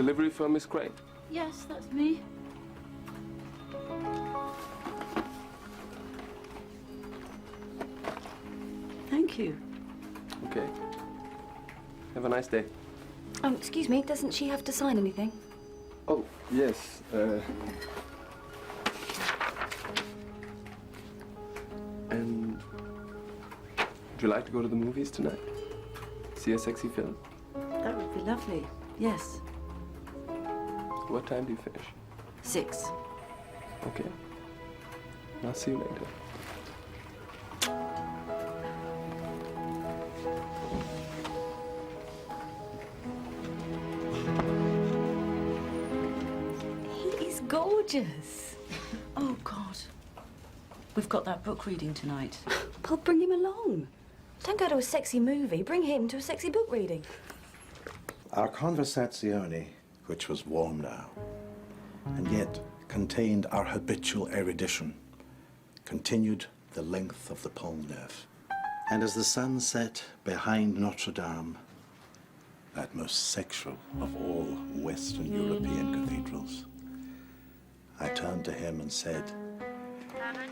delivery for Miss Gray? Yes, that's me. Thank you. Okay. Have a nice day. Oh, excuse me, doesn't she have to sign anything? Oh, yes. And would you like to go to the movies tonight? See a sexy film? That would be lovely. Yes. What time do you finish? 6. Okay. I'll see you later. He is gorgeous. Oh, God. We've got that book reading tonight. Well, bring him along. Don't go to a sexy movie, bring him to a sexy book reading. Our conversazione, which was warm now, and yet contained our habitual erudition, continued the length of the Pont Neuf. And as the sun set behind Notre Dame, that most sexual of all Western European cathedrals, I turned to him and said, Hammond, can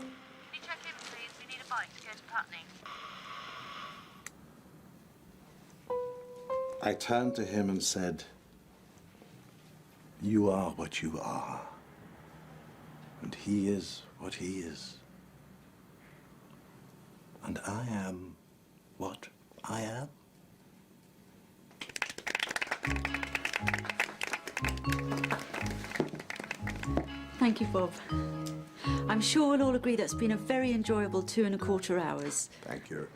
you check in, please? We need a bike to go to Putney. I turned to him and said, you are what you are, and he is what he is, and I am what I am. Thank you, Bob. I'm sure we'll all agree that's been a very enjoyable 2¼ hours. Thank you.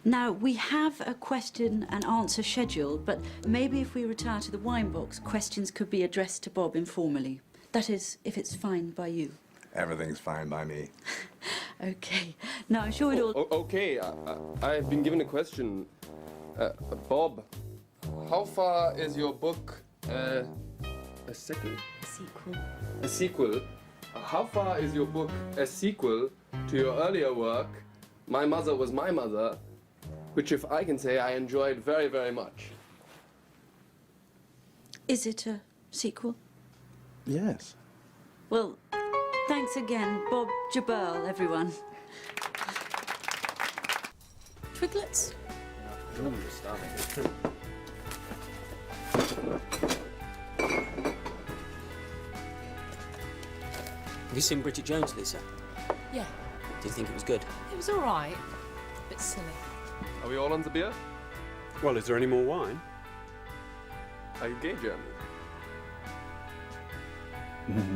Now, we have a question and answer schedule, but maybe if we retire to the wine box, questions could be addressed to Bob informally. That is, if it's fine by you. Everything's fine by me. Okay. Now, I'm sure we'd all... Okay, I've been given a question. Bob, how far is your book a sequel? Sequel. A sequel? How far is your book a sequel to your earlier work, My Mother Was My Mother, which, if I can say, I enjoyed very, very much? Is it a sequel? Yes. Well, thanks again, Bob Jabal, everyone. Twiglets? Ooh, you're starving. Have you seen Bridget Jones, Lisa? Yeah, Do you think it was good? it was all right. A bit silly. Are we all on the beer? Well, is there any more wine? Are you gay, Jeremy?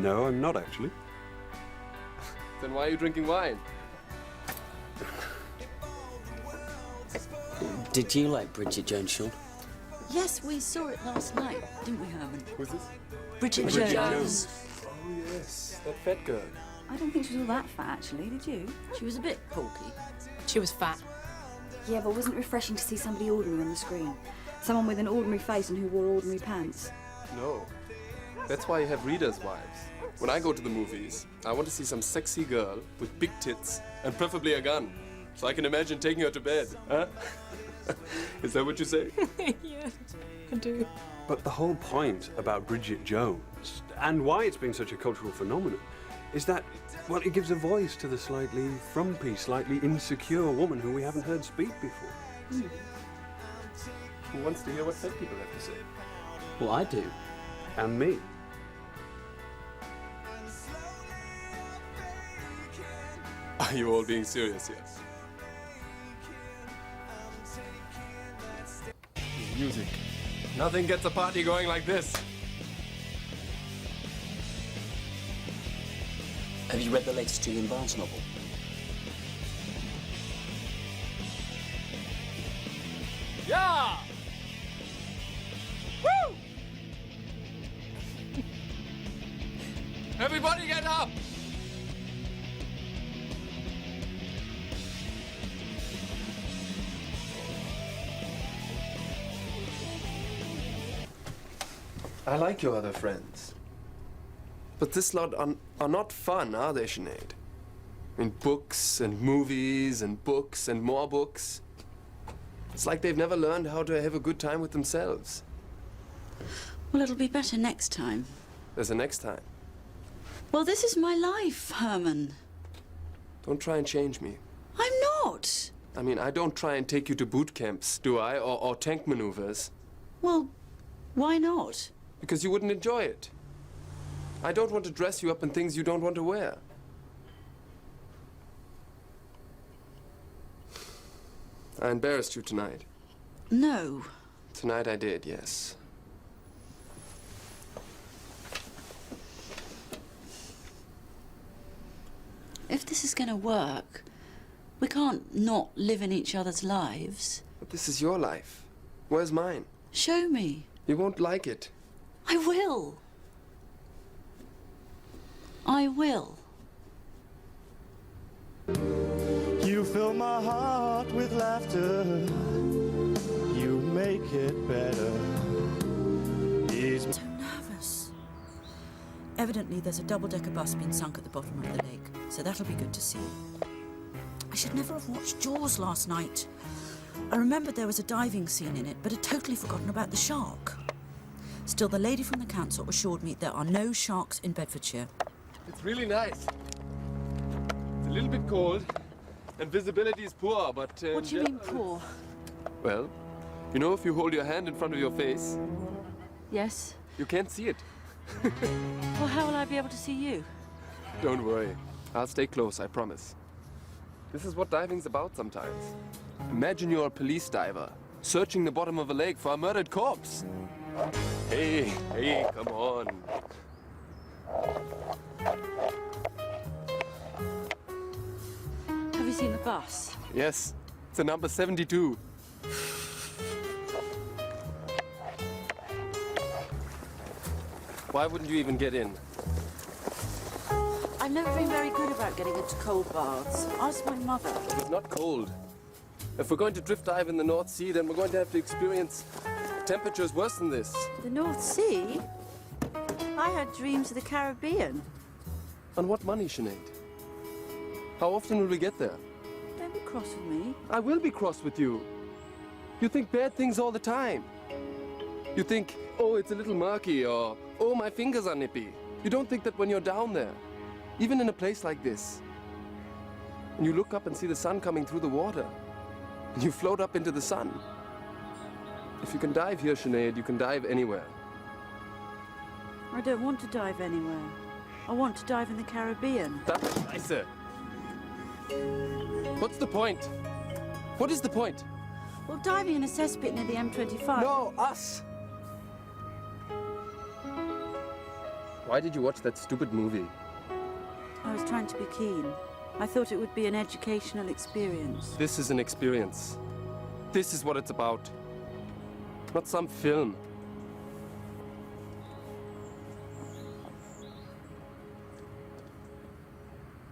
No, I'm not actually. Then why are you drinking wine? Did you like Bridget Jones, Sean? Yes, we saw it last night, didn't we, Herman? Who's this? Bridget Bridget Jones. Oh, yes, that fat girl. I don't think she was all that fat, actually, did you? She was a bit porky. She was fat. Yeah, but wasn't it refreshing to see somebody ordinary on the screen? Someone with an ordinary face and who wore ordinary pants. No. That's why you have readers' wives. When I go to the movies, I want to see some sexy girl with big tits and preferably a gun. So I can imagine taking her to bed. Huh? Is that what you say? Yeah, I do. But the whole point about Bridget Jones, and why it's been such a cultural phenomenon, is that, well, it gives a voice to the slightly frumpy, slightly insecure woman who we haven't heard speak before. Who wants to hear what fat people have to say? Well, I do. And me. Are you all being serious here? Music. Nothing gets a party going like this. Have you read the latest Julian Barnes novel? Yeah! Woo! Everybody get up! I like your other friends. But this lot are not fun, are they, Sinead? I mean, books and movies and books and more books. It's like they've never learned how to have a good time with themselves. Well, it'll be better next time. There's a next time. Well, this is my life, Herman. Don't try and change me. I'm not. I mean, I don't try and take you to boot camps, do I? Or tank maneuvers. Well, why not? Because you wouldn't enjoy it. I don't want to dress you up in things you don't want to wear. I embarrassed you tonight. No. Tonight I did, yes. If this is going to work, we can't not live in each other's lives. But this is your life. Where's mine? Show me. You won't like it. I will. I will. You fill my heart with laughter. You make it better. So nervous. Evidently, there's a double-decker bus being sunk at the bottom of the lake, so that'll be good to see. I should never have watched Jaws last night. I remembered there was a diving scene in it, but had totally forgotten about the shark. Still, the lady from the council assured me there are no sharks in Bedfordshire. It's really nice. It's a little bit cold, and visibility is poor, but... What do you mean, poor? Well, you know, if you hold your hand in front of your face, Yes. you can't see it. Well, how will I be able to see you? Don't worry. I'll stay close, I promise. This is what diving's about sometimes. Imagine you're a police diver, searching the bottom of a lake for a murdered corpse. Hey, come on. Have you seen the bus? Yes, it's a number 72. Why wouldn't you even get in? I've never been very good about getting into cold baths. Ask my mother. It's not cold. If we're going to drift dive in the North Sea, then we're going to have to experience temperatures worse than this. The North Sea? I had dreams of the Caribbean. On what money, Sinead? How often will we get there? Don't be cross with me. I will be cross with you. You think bad things all the time. You think, oh, it's a little murky, or, oh, my fingers are nippy. You don't think that when you're down there, even in a place like this, and you look up and see the sun coming through the water, and you float up into the sun. If you can dive here, Sinead, you can dive anywhere. I don't want to dive anywhere. I want to dive in the Caribbean. That's Scheiße. What's the point? What is the point? Well, diving in a cesspit near the M25. No, us! Why did you watch that stupid movie? I was trying to be keen. I thought it would be an educational experience. This is an experience. This is what it's about. Not some film.